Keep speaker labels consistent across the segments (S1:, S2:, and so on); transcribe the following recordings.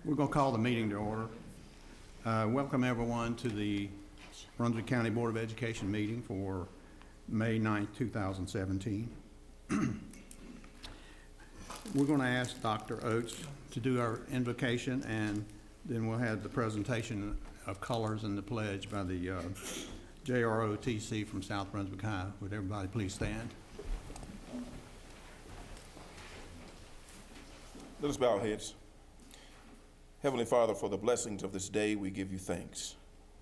S1: We're going to call the meeting to order. Welcome everyone to the Brunswick County Board of Education meeting for May 9th, 2017. We're going to ask Dr. Oates to do our invocation, and then we'll have the presentation of colors and the pledge by the JROTC from South Brunswick High. Would everybody please stand?
S2: Let us bow our heads. Heavenly Father, for the blessings of this day, we give you thanks.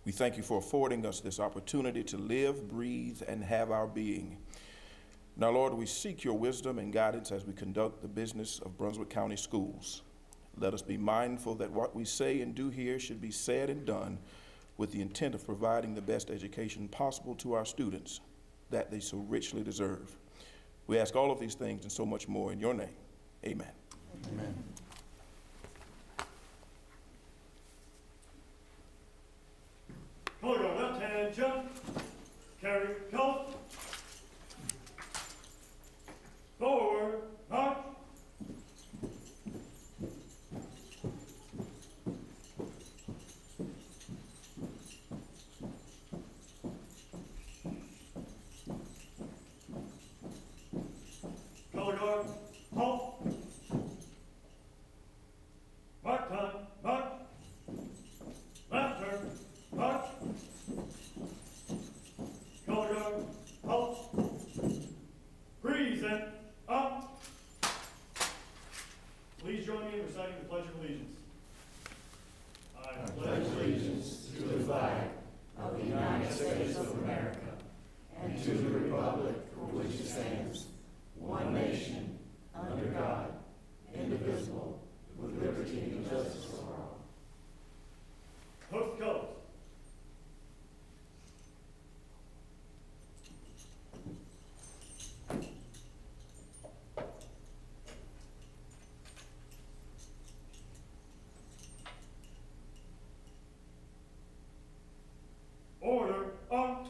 S2: We thank you for affording us this opportunity to live, breathe, and have our being. Now, Lord, we seek your wisdom and guidance as we conduct the business of Brunswick County Schools. Let us be mindful that what we say and do here should be said and done with the intent of providing the best education possible to our students that they so richly deserve. We ask all of these things and so much more in your name. Amen.
S1: Amen.
S3: Hold your left hand, jump, carry, coat, forward, march. Corridor, halt. Mark time, march. Left turn, march. Corridor, halt. Breeze and up. Please join me in reciting the Pledge of Allegiance. I
S4: pledge allegiance to the flag of the United States of America and to the republic for which it stands, one nation, under God, indivisible, with liberty and justice for all.
S3: Hook colors. Order up.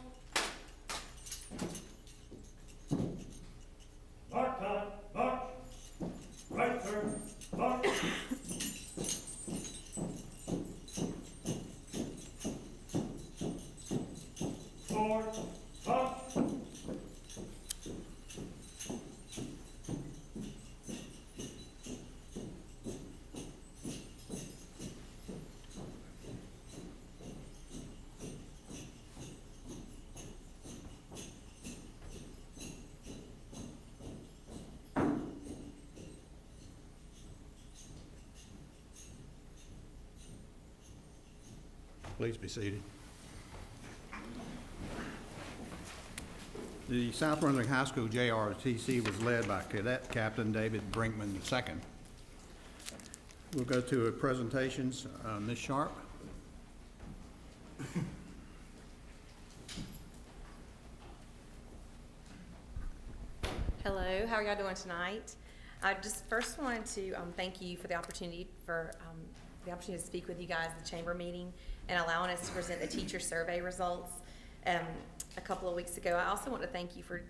S3: Mark time, march. Right turn, march. Forward, march.
S1: Please be seated. The South Brunswick High School JROTC was led by Cadet Captain David Brinkman II. We'll go to presentations. Ms. Sharp.
S5: Hello, how are y'all doing tonight? I just first wanted to thank you for the opportunity to speak with you guys at the chamber meeting and allowing us to present the teacher survey results a couple of weeks ago. I also want to thank you for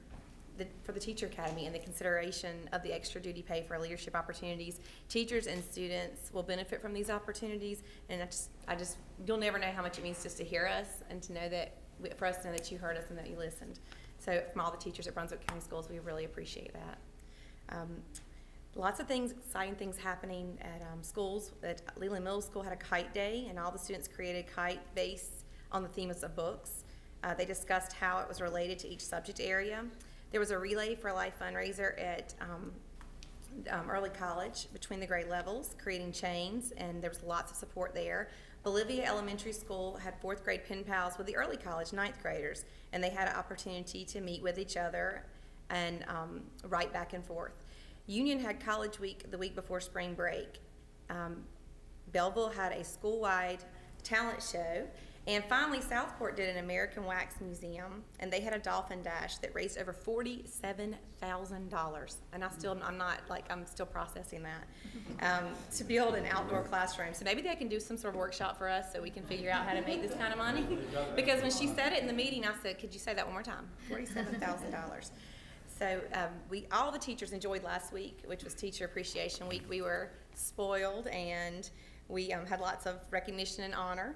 S5: the Teacher Academy and the consideration of the extra duty pay for leadership opportunities. Teachers and students will benefit from these opportunities, and I just you'll never know how much it means just to hear us and to know that for us to know that you heard us and that you listened. So from all the teachers at Brunswick County Schools, we really appreciate that. Lots of things, exciting things happening at schools. At Leland Middle School had a kite day, and all the students created kite based on the themes of books. They discussed how it was related to each subject area. There was a Relay for Life fundraiser at early college between the grade levels, creating chains, and there was lots of support there. Bolivia Elementary School had 4th grade pen pals with the early college 9th graders, and they had an opportunity to meet with each other and write back and forth. Union had College Week the week before spring break. Belleville had a school-wide talent show. And finally, Southport did an American Wax Museum, and they had a dolphin dash that raised over $47,000. And I'm still processing that, to build an outdoor classroom. So maybe they can do some sort of workshop for us so we can figure out how to make this kind of money. Because when she said it in the meeting, I said, could you say that one more time? $47,000. So all the teachers enjoyed last week, which was Teacher Appreciation Week. We were spoiled, and We had lots of recognition and honor,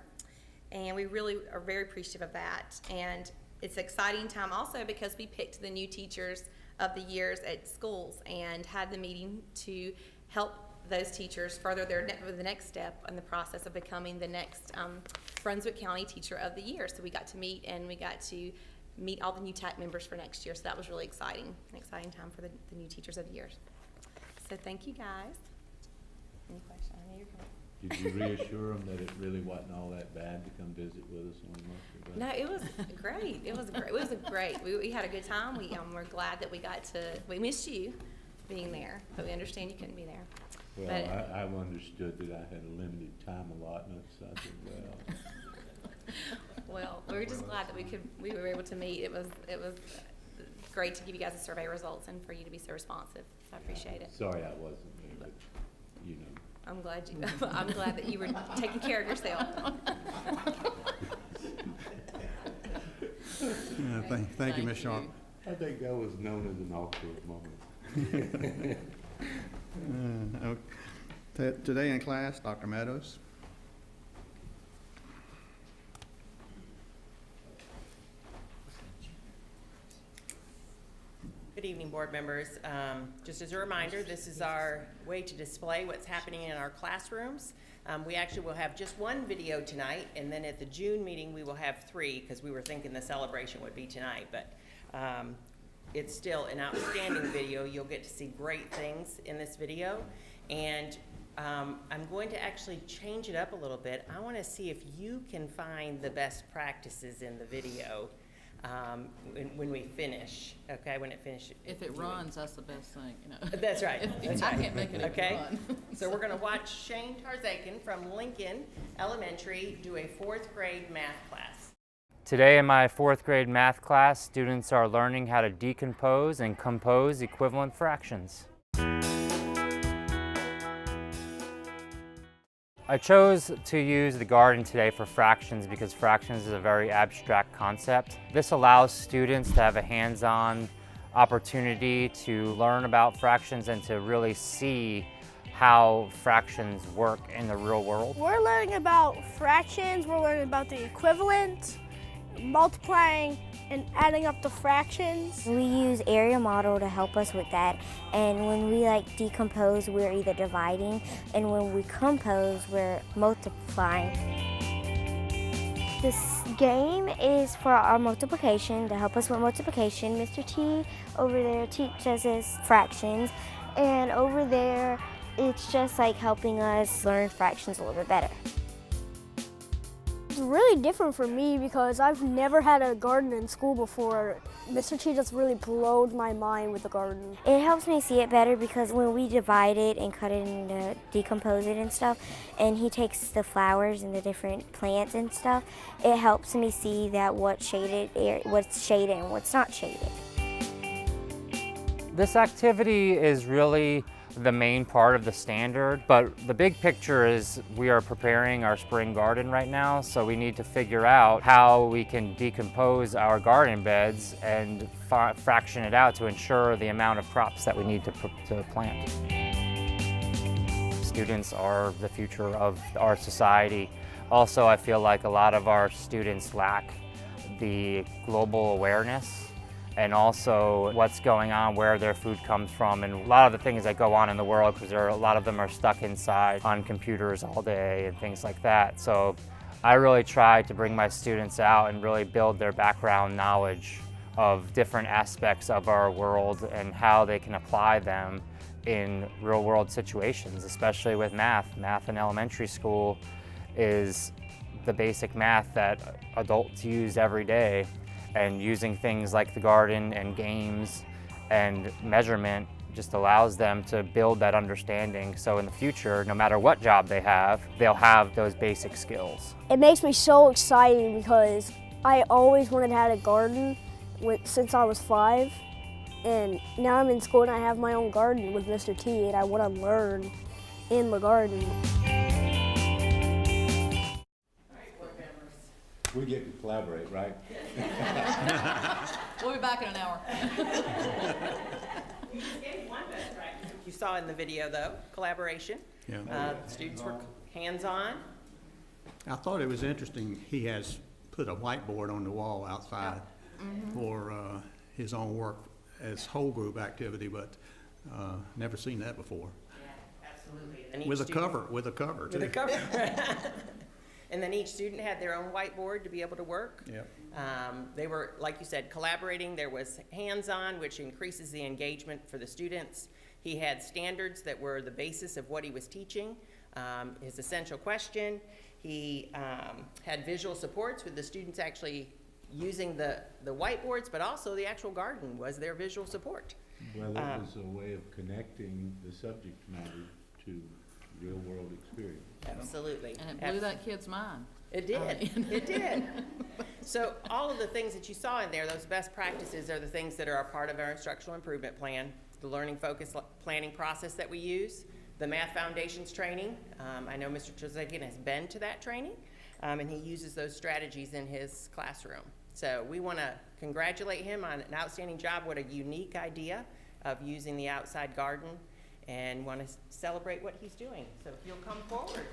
S5: and we really are very appreciative of that. And it's an exciting time also because we picked the new teachers of the years at schools and had the meeting to help those teachers further the next step in the process of becoming the next Brunswick County Teacher of the Year. So we got to meet, and we got to meet all the new TAC members for next year. So that was really exciting, an exciting time for the new Teachers of the Year. So thank you, guys. Any questions? I know you're coming.
S6: Did you reassure them that it really wasn't all that bad to come visit with us on Monday?
S5: No, it was great. It was great. It was great. We had a good time. We're glad that we missed you being there, but we understand you couldn't be there.
S6: Well,
S5: But-
S6: I've understood that I had a limited time allotment, so I said, well.
S5: Well, we were just glad that we were able to meet. It was great to give you guys the survey results and for you to be so responsive. So I appreciate it.
S6: Sorry I wasn't there, but, you know.
S5: I'm glad that you were taking care of yourself.
S1: Thank you, Ms. Sharp.
S6: I think that was known as an awkward moment.
S1: Today in class, Dr. Meadows.
S7: Good evening, board members. Just as a reminder, this is our way to display what's happening in our classrooms. We actually will have just one video tonight, and then at the June meeting, we will have 3, because we were thinking the celebration would be tonight, but it's still an outstanding video. You'll get to see great things in this video, and I'm going to actually change it up a little bit. I want to see if you can find the best practices in the video when we finish, okay, when it finishes.
S8: If it runs, that's the best thing, you know.
S7: That's right. That's
S8: I
S7: right.
S8: can't make it
S7: Okay,
S8: run.
S7: so we're gonna watch Shane Tarzakin from Lincoln Elementary do a 4th grade math class.
S9: Today in my 4th grade math class, students are learning how to decompose and compose equivalent fractions. I chose to use the garden today for fractions because fractions is a very abstract concept. This allows students to have a hands-on opportunity to learn about fractions and to really see how fractions work in the real world.
S10: We're learning about fractions, we're learning about the equivalent, multiplying and adding up the fractions.
S11: We use area model to help us with that, and when we decompose, we're either dividing, and when we compose, we're multiplying. This game is for our multiplication, to help us with multiplication. Mr. T over there teaches us fractions, and over there it's just helping us learn fractions a little bit better.
S10: It's really different for me because I've never had a garden in school before. Mr. T just really blowed my mind with the garden.
S11: It helps me see it better because when we divide it and cut it and decompose it and stuff, and he takes the flowers and the different plants and stuff, it helps me see that what's shaded and what's not shaded.
S9: This activity is really the main part of the standard, but the big picture is we are preparing our spring garden right now, so we need to figure out how we can decompose our garden beds and fraction it out to ensure the amount of crops that we need to plant. Students are the future of our society. Also, I feel like a lot of our students lack the global awareness and also what's going on, where their food comes from, and a lot of the things that go on in the world, because a lot of them are stuck inside on computers all day and things like that. So I really try to bring my students out and really build their background knowledge of different aspects of our world and how they can apply them in real world situations, especially with math. Math in elementary school is the basic math that adults use every day. And using things like the garden and games and measurement just allows them to build that understanding. So in the future, no matter what job they have, they'll have those basic skills.
S10: It makes me so excited because I always wanted to have a garden since I was 5. And now I'm in school and I have my own garden with Mr. T, and I want to learn in the garden.
S6: We get to collaborate, right?
S8: We'll be back in an hour.
S7: You just gave one best practice. You saw in the video, though, collaboration.
S1: Yeah.
S7: Students were hands-on.
S1: I thought it was interesting, he has put a whiteboard on the wall outside for his own work as whole group activity, but never seen that before.
S7: Yeah, absolutely. And each
S1: With a
S7: student-
S1: cover, with a cover too.
S7: With a cover. And then each student had their own whiteboard to be able to work.
S1: Yep.
S7: They were, like you said, collaborating. There was hands-on, which increases the engagement for the students. He had standards that were the basis of what he was teaching, his essential question. He had visual supports with the students actually using the whiteboards, but also the actual garden was their visual support.
S6: Well, it was a way of connecting the subject matter to real-world experience.
S7: Absolutely.
S8: And it blew that kid's mind.
S7: It did, it did. So all of the things that you saw in there, those best practices are the things that are a part of our instructional improvement plan, the learning focus planning process that we use, the math foundations training. I know Mr. Trezeguet has been to that training, and he uses those strategies in his classroom. So we want to congratulate him on an outstanding job. What a unique idea of using the outside garden, and want to celebrate what he's doing. So if you'll come forward.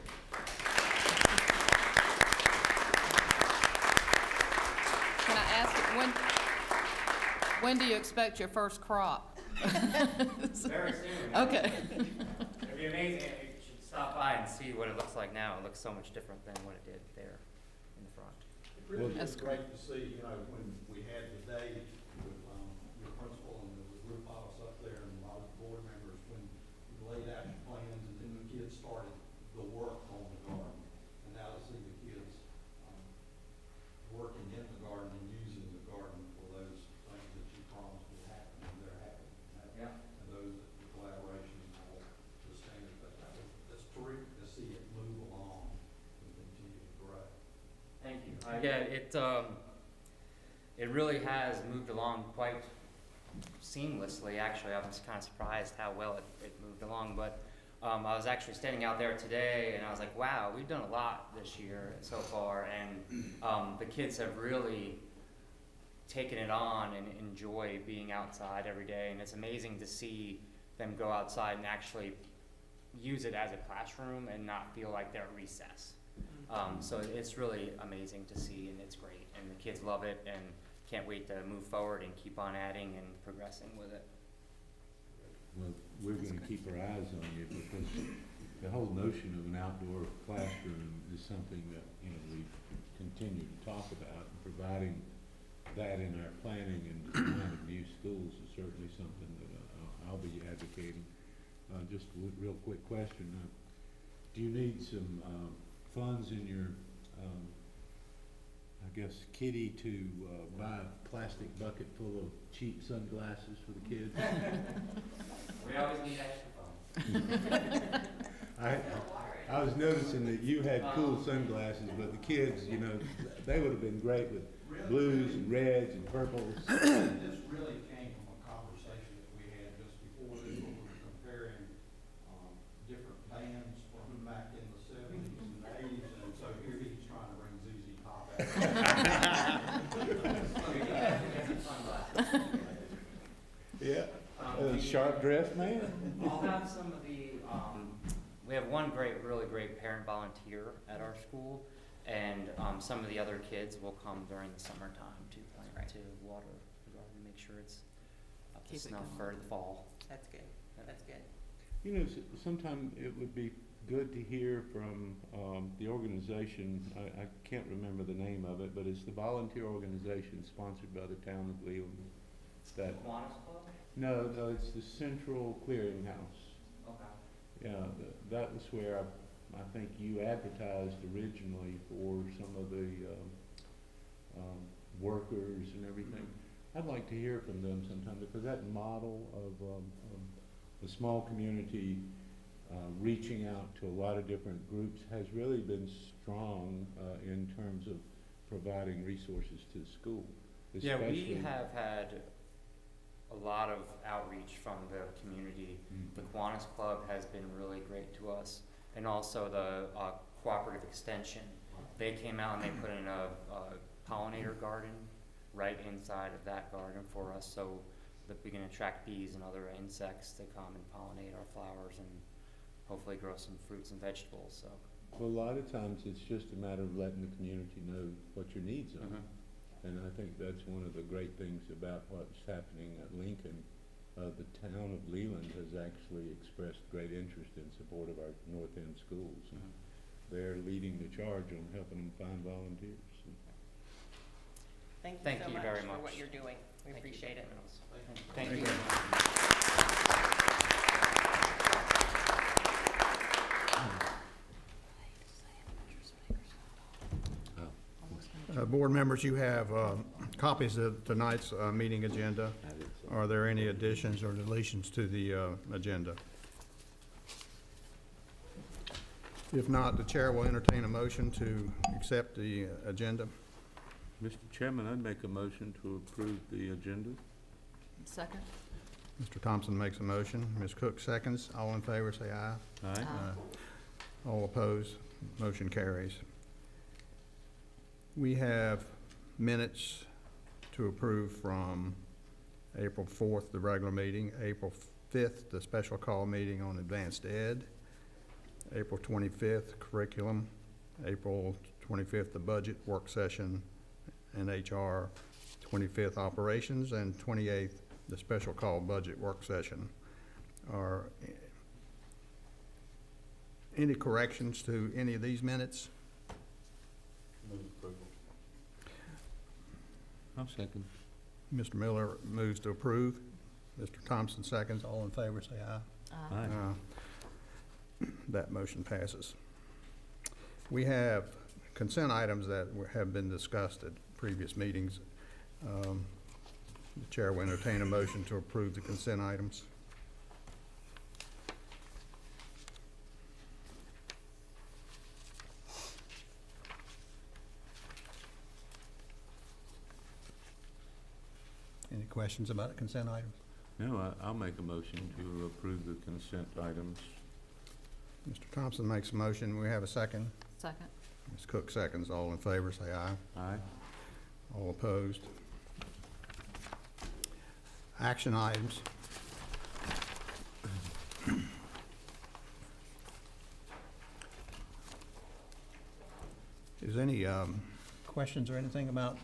S8: Can I ask, when do you expect your first crop?
S9: Very soon.
S8: Okay.
S9: It'd be amazing if you should stop by and see what it looks like now. It looks so much different than what it did there in the front.
S1: It really
S8: That's
S1: is great to see, you know, when we had the day with your principal and the group of us up there and a lot of the board members, when we laid out your plans and then the kids started the work on the garden. And now to see the kids working in the garden and using the garden for those things that you promised would happen, and they're happening.
S9: Yeah.
S1: And those, the collaboration and all the standards, that's terrific to see it move along and continue to grow.
S9: Thank you. Yeah, it really has moved along quite seamlessly, actually. I was kind of surprised how well it moved along, but I was actually standing out there today and I was like, wow, we've done a lot this year so far, and the kids have really taken it on and enjoy being outside every day, and it's amazing to see them go outside and actually use it as a classroom and not feel like they're at recess. So it's really amazing to see, and it's great, and the kids love it and can't wait to move forward and keep on adding and progressing with it.
S6: Well, we're gonna keep our eyes on you, because the whole notion of an outdoor classroom is something that, you know, we continue to talk about, and providing that in our planning and design of new schools is certainly something that I'll be advocating. Just a real quick question, do you need some funds in your, I guess, kitty to buy a plastic bucket full of cheap sunglasses for the kids?
S9: We always need extra funds.
S6: I was noticing that you had cool sunglasses, but the kids, you know, they would have been great with blues and reds and purples.
S1: This really came from a conversation that we had just before this, when we were comparing different bands from back in the 70s and the 80s, and so here he's trying to bring ZZ Top out.
S6: Yeah, sharp dressed man.
S9: I'll have some of the, we have one really great parent volunteer at our school, and some of the other kids will come during the summertime to plant, to water the garden, make sure it's up to
S8: Keep it
S9: snuff
S8: going.
S9: for the fall.
S7: That's good, that's good.
S6: You know, sometime it would be good to hear from the organization, I can't remember the name of it, but it's the volunteer organization sponsored by the town of Leland. That,
S9: Kiwanis Club?
S6: no, it's the Central Clearinghouse.
S9: Okay.
S6: Yeah, that was where I think you advertised originally for some of the workers and everything. I'd like to hear from them sometime, because that model of a small community reaching out to a lot of different groups has really been strong in terms of providing resources to the school.
S9: Yeah, we
S6: especially-
S9: have had a lot of outreach from the community. The Kiwanis Club has been really great to us, and also the cooperative extension. They came out and they put in a pollinator garden right inside of that garden for us, so that we can attract bees and other insects to come and pollinate our flowers and hopefully grow some fruits and vegetables. So
S6: Well, a lot of times it's just a matter of letting the community know what your needs are. And I think that's one of the great things about what's happening at Lincoln. The town of Leland has actually expressed great interest in support of our North End schools. They're leading the charge on helping them find volunteers.
S7: Thank you
S9: Thank
S7: so
S9: you
S7: much
S9: very
S7: for
S9: much.
S7: what you're doing. We appreciate it.
S9: Thank you.
S1: Board members, you have copies of tonight's meeting agenda. Are there any additions or deletions to the agenda? If not, the chair will entertain a motion to accept the agenda.
S6: Mr. Chairman, I'd make a motion to approve the agenda.
S8: Second?
S1: Mr. Thompson makes a motion. Ms. Cook seconds. All in favor, say aye.
S6: Aye.
S1: All opposed, motion carries. We have minutes to approve from April 4th, the regular meeting, April 5th, the special call meeting on advanced ed, April 25th, curriculum, April 25th, the budget work session and HR, 25th, operations, and 28th, the special call budget work session. Are any corrections to any of these minutes?
S6: Move approval. I'll second.
S1: Mr. Miller moves to approve. Mr. Thompson seconds. All in favor, say aye.
S6: Aye.
S1: That motion passes. We have consent items that have been discussed at previous meetings. The chair will entertain a motion to approve the consent items. Any questions about consent items?
S6: No, I'll make a motion to approve the consent items.
S1: Mr. Thompson makes a motion. We have a second.
S8: Second.
S1: Ms. Cook seconds. All in favor, say aye.
S6: Aye.
S1: All opposed. Action items. Is any questions or anything about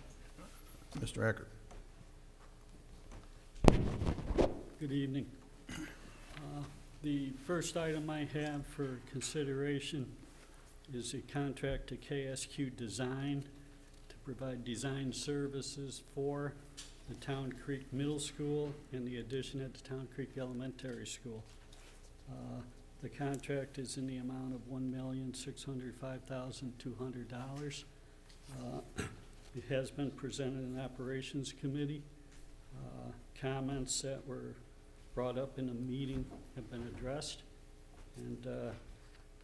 S1: Mr. Eckert?
S12: Good evening. The first item I have for consideration is a contract to KSQ Design to provide design services for the Town Creek Middle School and the addition at the Town Creek Elementary School. The contract is in the amount of $1,605,200. It has been presented in Operations Committee. Comments that were brought up in the meeting have been addressed, and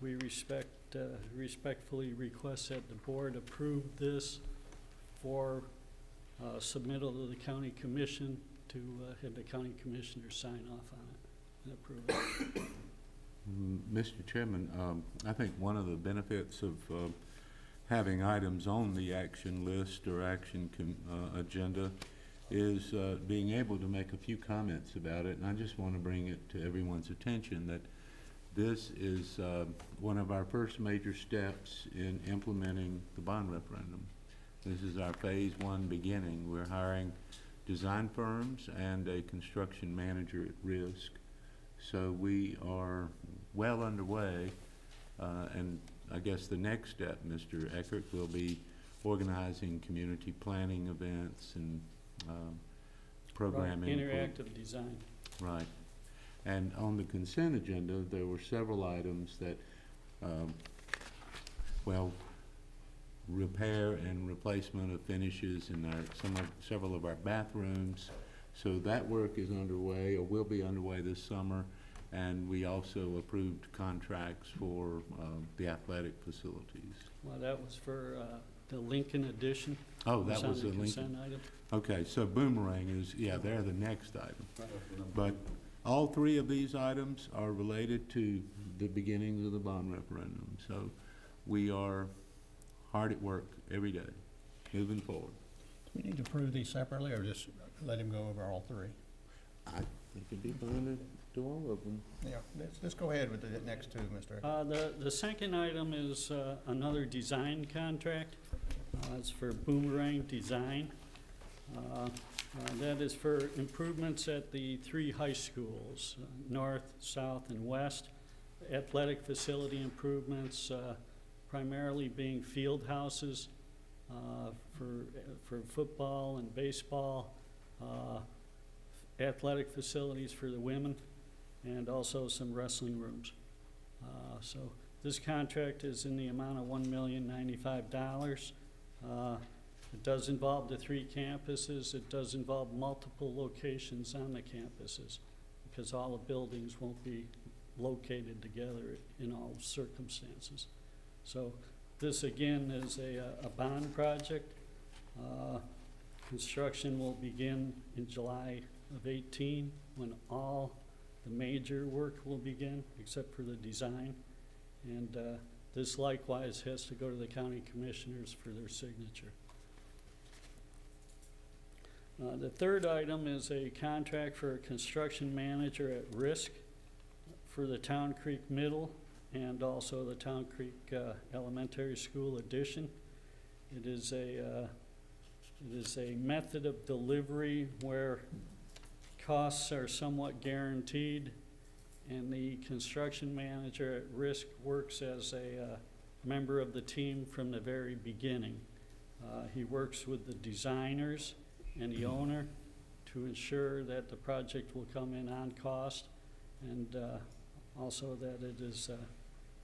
S12: we respectfully request that the board approve this for submittal to the county commission to have the county commissioner sign off on it and approve it.
S6: Mr. Chairman, I think one of the benefits of having items on the action list or action agenda is being able to make a few comments about it. And I just want to bring it to everyone's attention that this is one of our first major steps in implementing the bond referendum. This is our phase one beginning. We're hiring design firms and a construction manager at risk. So we are well underway, and I guess the next step, Mr. Eckert, will be organizing community planning events and programming.
S12: Interactive design.
S6: Right. And on the consent agenda, there were several items that, well, repair and replacement of finishes in several of our bathrooms. So that work is underway, or will be underway this summer. And we also approved contracts for the athletic facilities.
S12: Well, that was for the Lincoln addition.
S6: Oh, that was
S12: on
S6: the
S12: consent
S6: Lincoln.
S12: item.
S6: Okay, so Boomerang is, yeah, they're the next item. But all three of these items are related to the beginnings of the bond referendum. So we are hard at work every day, moving forward.
S1: Do we need to approve these separately or just let him go over all three?
S6: I think it'd be fine to to all of them.
S1: Yeah, let's go ahead with the next two, Mr. Eckert.
S12: The second item is another design contract. It's for Boomerang Design. That is for improvements at the 3 high schools, north, south, and west. Athletic facility improvements, primarily being field houses for football and baseball, athletic facilities for the women, and also some wrestling rooms. So this contract is in the amount of $1,095,000. It does involve the 3 campuses. It does involve multiple locations on the campuses because all the buildings won't be located together in all circumstances. So this again is a bond project. Construction will begin in July of 18 when all the major work will begin except for the design. And this likewise has to go to the county commissioners for their signature. The third item is a contract for a construction manager at risk for the Town Creek Middle and also the Town Creek Elementary School addition. It is a method of delivery where costs are somewhat guaranteed, and the construction manager at risk works as a member of the team from the very beginning. He works with the designers and the owner to ensure that the project will come in on cost and also that it is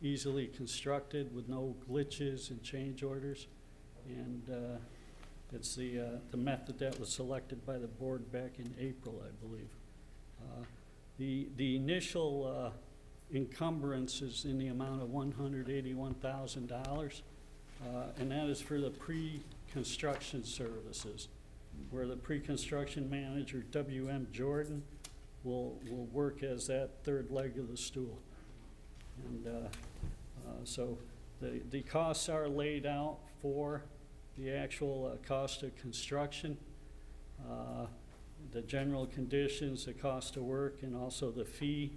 S12: easily constructed with no glitches and change orders. And it's the method that was selected by the board back in April, I believe. The initial encumbrance is in the amount of $181,000, and that is for the pre-construction services, where the pre-construction manager, W.M. Jordan, will work as that third leg of the stool. And so the costs are laid out for the actual cost of construction, the general conditions, the cost of work, and also the fee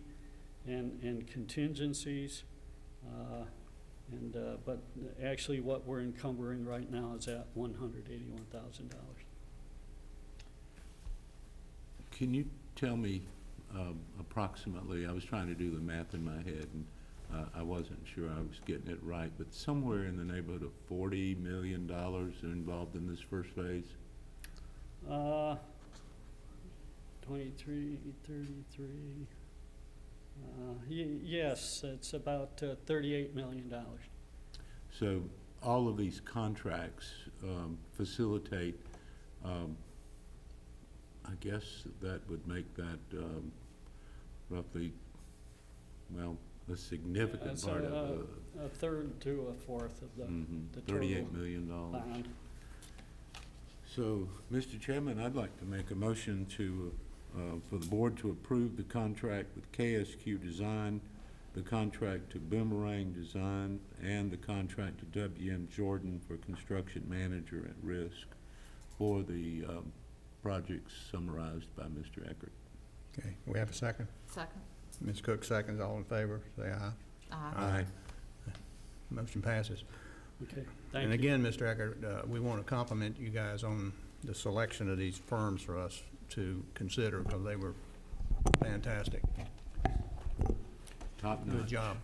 S12: and contingencies. But actually what we're encumbering right now is at $181,000.
S6: Can you tell me approximately, I was trying to do the math in my head, and I wasn't sure I was getting it right, but somewhere in the neighborhood of $40 million involved in this first phase? 23, 33. Yes, it's about $38 million. So all of these contracts facilitate, I guess that would make that roughly, well, a significant part of
S12: a third to a fourth of the
S6: $38 million.
S12: Bond.
S6: So, Mr. Chairman, I'd like to make a motion to, for the board to approve the contract with KSQ Design, the contract to Boomerang Design, and the contract to W.M. Jordan for construction manager at risk for the projects summarized by Mr. Eckert.
S1: Okay, we have a second?
S8: Second.
S1: Ms. Cook seconds, all in favor, say aye.
S8: Aye.
S1: Motion passes.
S12: Okay, thank
S1: And
S12: you.
S1: again, Mr. Eckert, we want to compliment you guys on the selection of these firms for us to consider because they were fantastic.
S6: Top notch.
S1: Good job.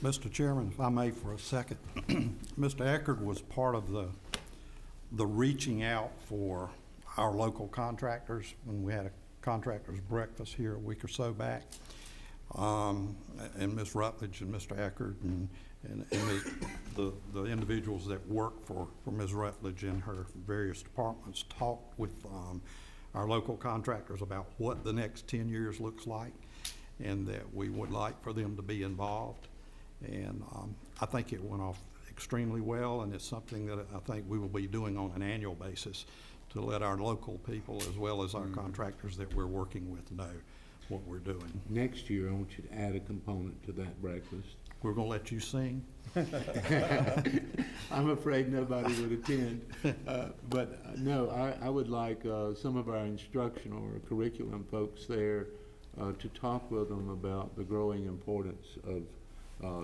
S13: Mr. Chairman, if I may for a second, Mr. Eckert was part of the reaching out for our local contractors when we had a contractors breakfast here a week or so back. And Ms. Rutledge and Mr. Eckert and the individuals that work for Ms. Rutledge and her various departments talked with our local contractors about what the next 10 years looks like and that we would like for them to be involved. And I think it went off extremely well, and it's something that I think we will be doing on an annual basis to let our local people as well as our contractors that we're working with know what we're doing.
S6: Next year, I want you to add a component to that breakfast.
S13: We're gonna let you sing.
S6: I'm afraid nobody would attend. No, I would like some of our instructional or curriculum folks there to talk with them about the growing importance of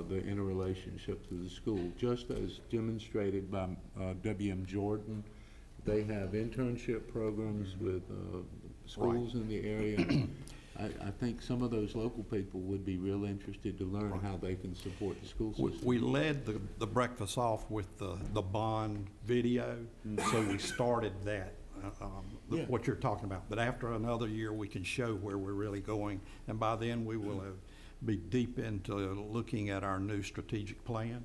S6: the interrelationships of the school, just as demonstrated by W.M. Jordan. They have internship programs with schools in the area. I think some of those local people would be real interested to learn how they can support the school system.
S13: We led the breakfast off with the bond video, so we started that, what you're talking about. But after another year, we can show where we're really going, and by then we will be deep into looking at our new strategic plan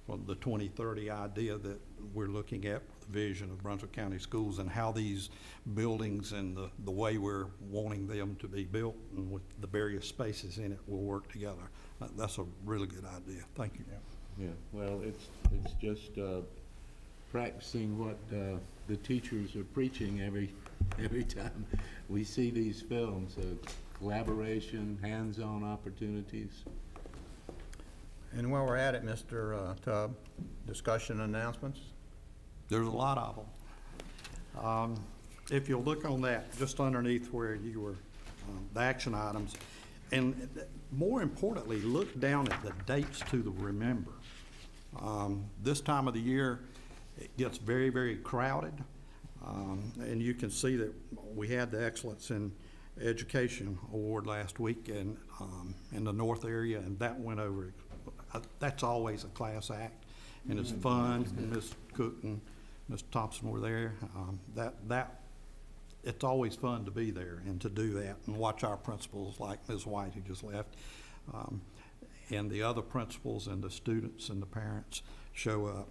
S13: for the 2030 idea that we're looking at, the vision of Brunswick County Schools and how these buildings and the way we're wanting them to be built and with the various spaces in it will work together. That's a really good idea. Thank you.
S6: Yeah, well, it's just practicing what the teachers are preaching every time we see these films, collaboration, hands-on opportunities.
S1: And while we're at it, Mr. Tubb, discussion announcements?
S13: There's a lot of them. If you'll look on that, just underneath where you were, the action items, and more importantly, look down at the dates to remember. This time of the year, it gets very, very crowded, and you can see that we had the Excellence in Education Award last week in the North area, and that went over. That's always a class act, and it's fun. And Ms. Cook and Mr. Thompson were there. It's always fun to be there and to do that and watch our principals like Ms. White, who just left, and the other principals and the students and the parents show up.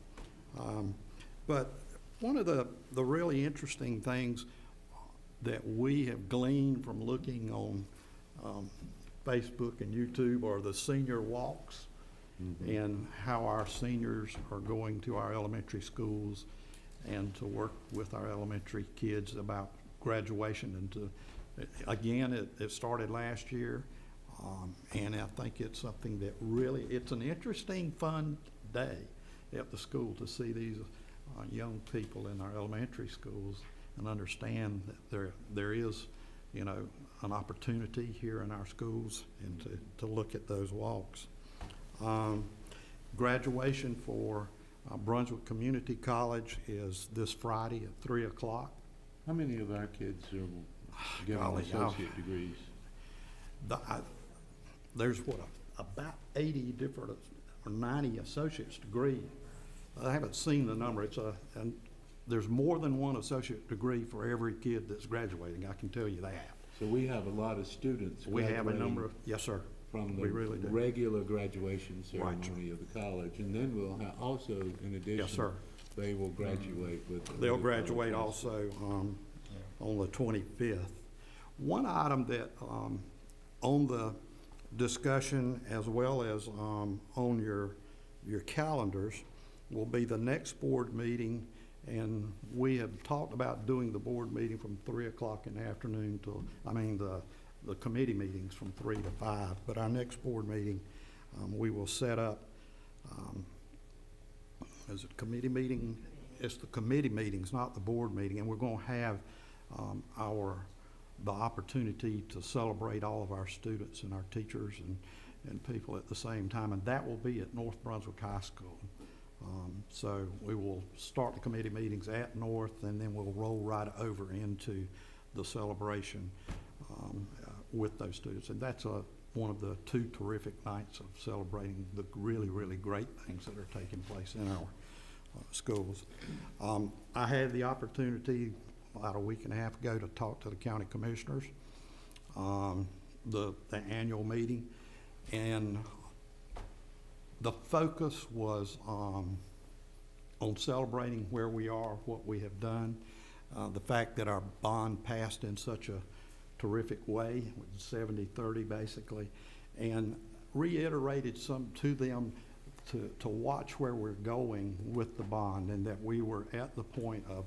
S13: But one of the really interesting things that we have gleaned from looking on Facebook and YouTube are the senior walks. And how our seniors are going to our elementary schools and to work with our elementary kids about graduation. And again, it started last year, and I think it's something that really, it's an interesting, fun day at the school to see these young people in our elementary schools and understand that there is, you know, an opportunity here in our schools and to look at those walks. Graduation for Brunswick Community College is this Friday at 3 o'clock.
S6: How many of our kids are getting associate degrees?
S13: There's about 80 different or 90 associate's degree. I haven't seen the number. And there's more than one associate degree for every kid that's graduating. I can tell you that.
S6: So we have a lot of students.
S13: We have a number of, yes, sir.
S6: From the
S13: really
S6: regular graduation ceremony of the college, and then we'll have also, in addition,
S13: yes, sir,
S6: they will graduate with.
S13: They'll graduate also on the 25th. One item that on the discussion as well as on your calendars will be the next board meeting, and we have talked about doing the board meeting from 3 o'clock in the afternoon till, the committee meetings from 3 to 5, but our next board meeting, we will set up, is it committee meeting? It's the committee meetings, not the board meeting, and we're gonna have the opportunity to celebrate all of our students and our teachers and people at the same time, and that will be at North Brunswick High School. So we will start the committee meetings at North, and then we'll roll right over into the celebration with those students. And that's one of the 2 terrific nights of celebrating the really, really great things that are taking place in our schools. I had the opportunity about a week and a half ago to talk to the county commissioners, the annual meeting, and the focus was on celebrating where we are, what we have done, the fact that our bond passed in such a terrific way, with 70-30 basically, and reiterated some to them to watch where we're going with the bond, and that we were at the point of,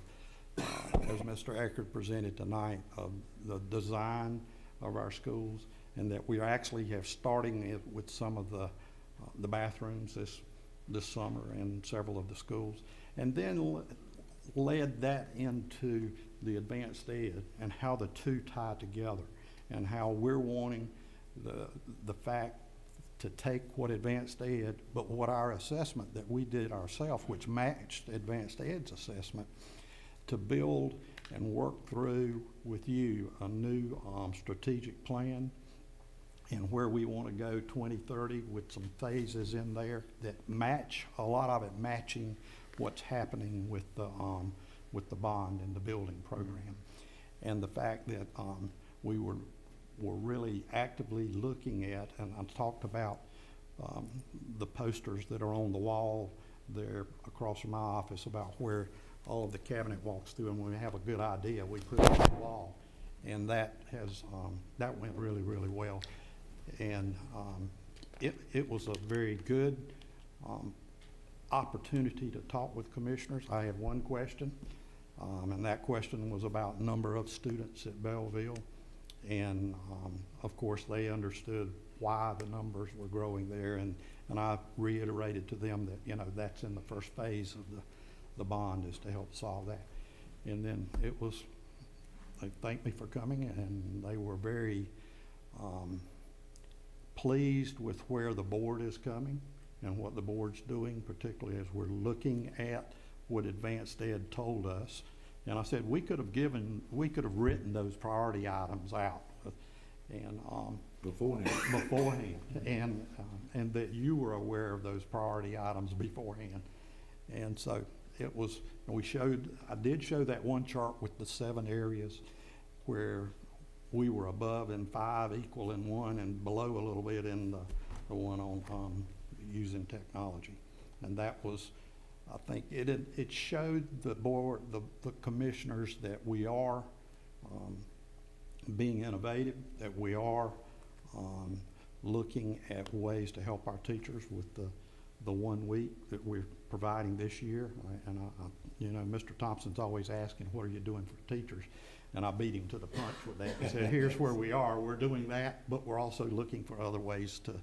S13: as Mr. Eckert presented tonight, of the design of our schools, and that we actually have starting it with some of the bathrooms this summer in several of the schools, and then led that into the advanced ed and how the two tie together. and how we're wanting the fact to take what advanced ed, but what our assessment that we did ourselves, which matched advanced ed's assessment, to build and work through with you a new strategic plan and where we want to go 2030 with some phases in there that match, a lot of it matching what's happening with the bond and the building program. And the fact that we were really actively looking at, and I talked about the posters that are on the wall there across from my office about where all of the cabinet walks through, and when we have a good idea, we put it on the wall. And that has, that went really, really well. And it was a very good opportunity to talk with commissioners. I had one question, and that question was about number of students at Belleville. And of course, they understood why the numbers were growing there, and I reiterated to them that, you know, that's in the first phase of the bond, is to help solve that. And then it was, they thanked me for coming, and they were very pleased with where the board is coming and what the board's doing, particularly as we're looking at what advanced ed told us. And I said we could have written those priority items out, and beforehand, and that you were aware of those priority items beforehand. And so it was. I did show that one chart with the 7 areas where we were above in 5, equal in 1, and below a little bit in the one on using technology, and that was. I think it showed the board, the commissioners, that we are being innovative, that we are looking at ways to help our teachers with the 1 week that we're providing this year. And you know, Mr. Thompson's always asking, what are you doing for teachers? And I beat him to the punch with that. I said, here's where we are. We're doing that, but we're also looking for other ways to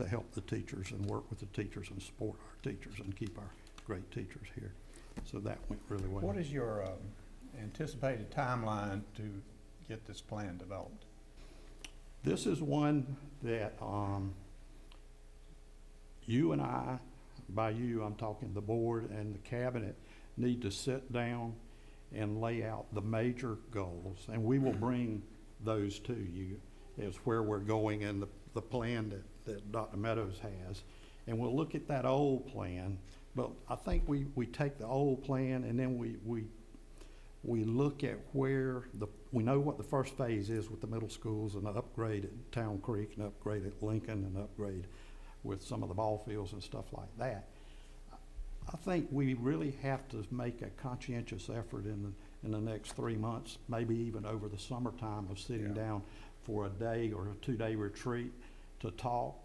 S13: help the teachers and work with the teachers and support our teachers and keep our great teachers here. So that went really well.
S1: What is your anticipated timeline to get this plan developed?
S13: This is one that you and I, by you, I'm talking the board and the cabinet, need to sit down and lay out the major goals. And we will bring those to you as where we're going in the plan that Dr. Meadows has. And we'll look at that old plan, but I think we take the old plan and then we look at where we know what the first phase is with the middle schools and the upgrade at Town Creek and upgrade at Lincoln and upgrade with some of the ball fields and stuff like that. I think we really have to make a conscientious effort in the next 3 months, maybe even over the summertime, of sitting down for a day or a 2-day retreat to talk.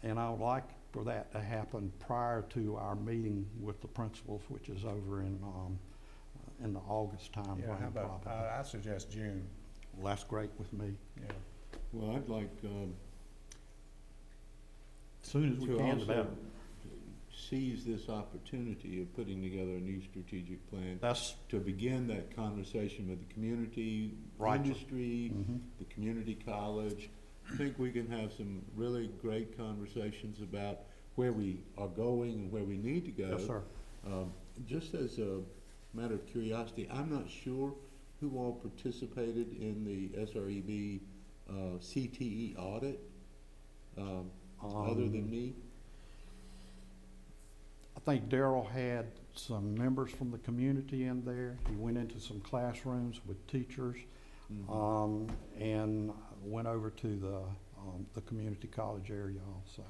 S13: And I would like for that to happen prior to our meeting with the principals, which is over in the August time frame.
S1: How about, I suggest June.
S13: Well, that's great with me.
S1: Yeah.
S6: Well, I'd like
S13: As soon as we
S6: to
S13: can, the better.
S6: also seize this opportunity of putting together a new strategic plan to begin that conversation with the community, industry, the community college. I think we can have some really great conversations about where we are going and where we need to go.
S13: Yes, sir.
S6: Just as a matter of curiosity, I'm not sure who all participated in the SREB CTE audit other than me.
S13: I think Darrell had some members from the community in there. He went into some classrooms with teachers, and went over to the community college area also.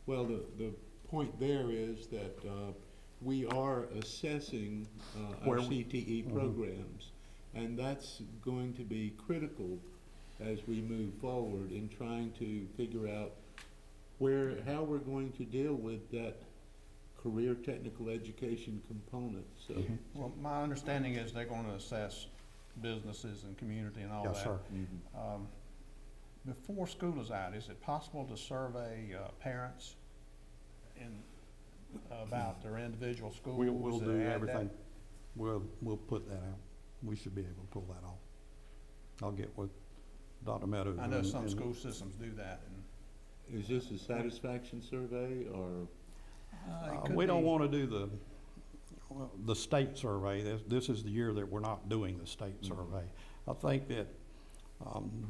S6: Well, the point there is that we are assessing our CTE programs, and that's going to be critical as we move forward in trying to figure out how we're going to deal with that career technical education component. So,
S1: Well, my understanding is they're going to assess businesses and community and all that.
S13: Yes, sir.
S1: Before school is out, is it possible to survey parents about their individual schools?
S13: We'll do
S1: and add
S13: everything. We'll put that out. We should be able to pull that off. I'll get with Dr. Meadows.
S1: I know
S13: and-
S1: some
S13: and-
S1: school systems do that, and
S6: Is this a satisfaction survey, or?
S1: it could
S13: We don't
S1: be-
S13: want to do the state survey. This is the year that we're not doing the state survey. I think that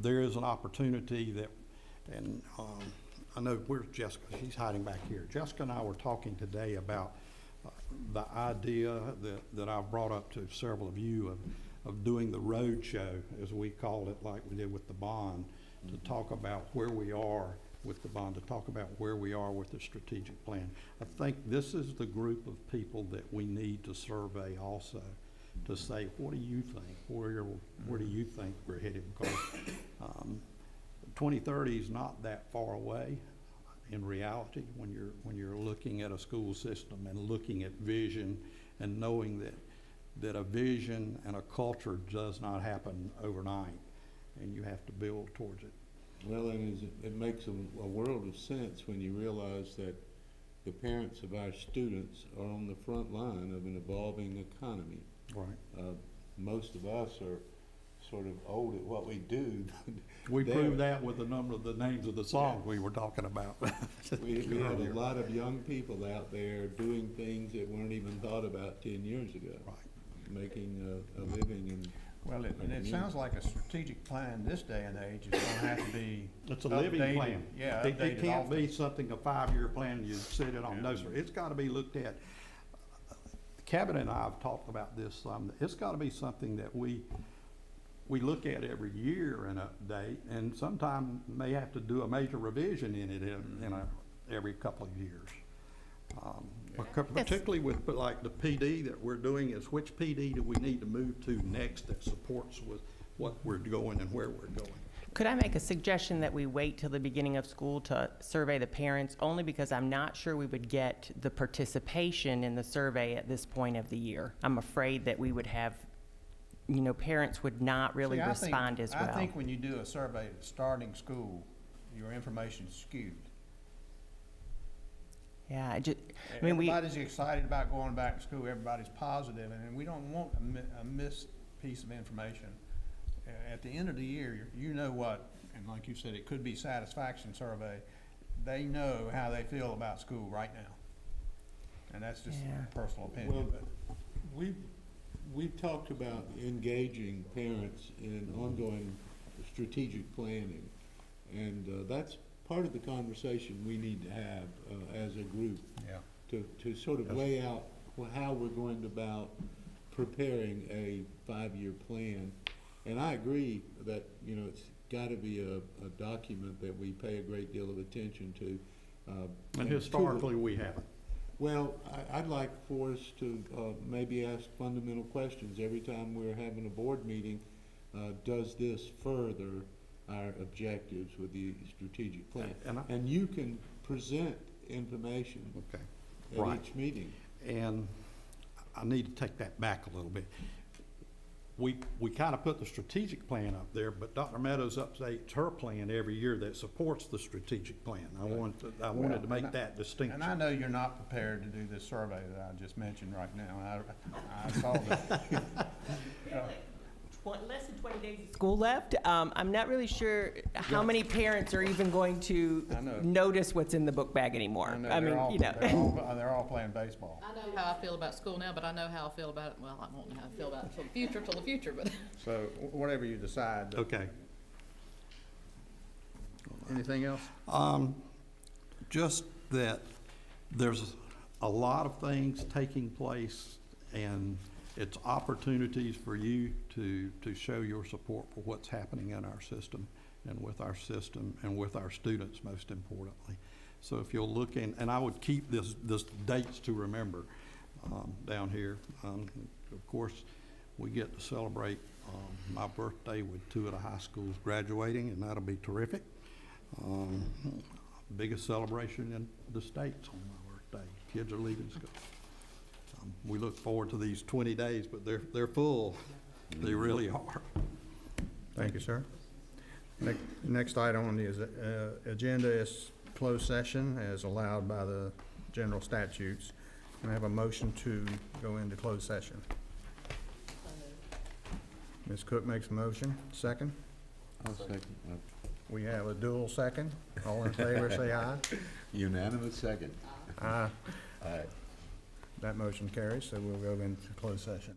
S13: there is an opportunity that, and I know, where's Jessica? She's hiding back here. Jessica and I were talking today about the idea that I've brought up to several of you of doing the road show, as we call it, like we did with the bond, to talk about where we are with the bond, to talk about where we are with the strategic plan. I think this is the group of people that we need to survey also, to say, what do you think? Where do you think we're headed? Because 2030 is not that far away in reality when you're looking at a school system and looking at vision and knowing that a vision and a culture does not happen overnight, and you have to build towards it.
S6: Well, and it makes a world of sense when you realize that the parents of our students are on the front line of an evolving economy.
S13: Right.
S6: Most of us are sort of old at what we do.
S13: We proved that with the number of the names of the songs we were talking about.
S6: We have a lot of young people out there doing things that weren't even thought about 10 years ago.
S13: Right.
S6: Making a living in.
S1: Well, and it sounds like a strategic plan this day and age is gonna have to be
S13: It's a living
S1: updated.
S13: plan.
S1: Yeah,
S13: It
S1: updated
S13: can't
S1: often.
S13: be something, a 5-year plan, and you sit it on.
S1: Yeah.
S13: No, sir. It's gotta be looked at. Kevin and I have talked about this some. It's gotta be something that we look at every year and update, and sometime may have to do a major revision in it every couple of years. Particularly with like the PD that we're doing, is which PD do we need to move to next that supports with what we're going and where we're going?
S7: Could I make a suggestion that we wait till the beginning of school to survey the parents, only because I'm not sure we would get the participation in the survey at this point of the year? I'm afraid that we would have, parents would not really
S1: See, I think-
S7: respond as well.
S1: I think when you do a survey at starting school, your information is skewed.
S7: Yeah, we.
S1: Everybody's excited about going back to school, everybody's positive, and we don't want a missed piece of information. At the end of the year, you know what, and like you said, it could be satisfaction survey. They know how they feel about school right now. And that's just
S7: Yeah.
S1: a personal opinion,
S6: Well,
S1: but.
S6: We've talked about engaging parents in ongoing strategic planning, and that's part of the conversation we need to have as a group,
S1: Yeah.
S6: to sort of lay out how we're going about preparing a 5-year plan. And I agree that, it's gotta be a document that we pay a great deal of attention to.
S13: And historically, we haven't.
S6: Well, I'd like for us to maybe ask fundamental questions every time we're having a board meeting. Does this further our objectives with the strategic plan? And you can present information
S13: Okay.
S6: at
S13: Right.
S6: each meeting.
S13: And I need to take that back a little bit. We kind of put the strategic plan up there, but Dr. Meadows updates her plan every year that supports the strategic plan. I wanted to make that distinction.
S1: And I know you're not prepared to do this survey that I just mentioned right now. I saw that.
S7: Less than 20 days of school left. I'm not really sure how many parents are even going to
S1: I know.
S7: notice what's in the book bag anymore.
S1: I know
S7: I mean,
S1: they're all playing baseball.
S8: I know how I feel about school now, but I know how I feel about it, well, I won't know how I feel about it till the future, but.
S1: So whatever you decide.
S13: Okay.
S1: Anything else?
S13: Just that there's a lot of things taking place, and it's opportunities for you to show your support for what's happening in our system and with our students, most importantly. So if you'll look in, and I would keep this dates to remember down here. Of course, we get to celebrate my birthday with 2 of the high schools graduating, and that'll be terrific. Biggest celebration in the States on my birthday. Kids are leaving school. We look forward to these 20 days, but they're full. They really are.
S1: Thank you, sir. Next item on the agenda is closed session as allowed by the general statutes. Can I have a motion to go into closed session? Ms. Cook makes a motion. Second?
S6: I'll second.
S1: We have a dual second. All in favor, say aye.
S6: Unanimous second.
S1: Aye.
S6: Aye.
S1: That motion carries, so we'll go into closed session.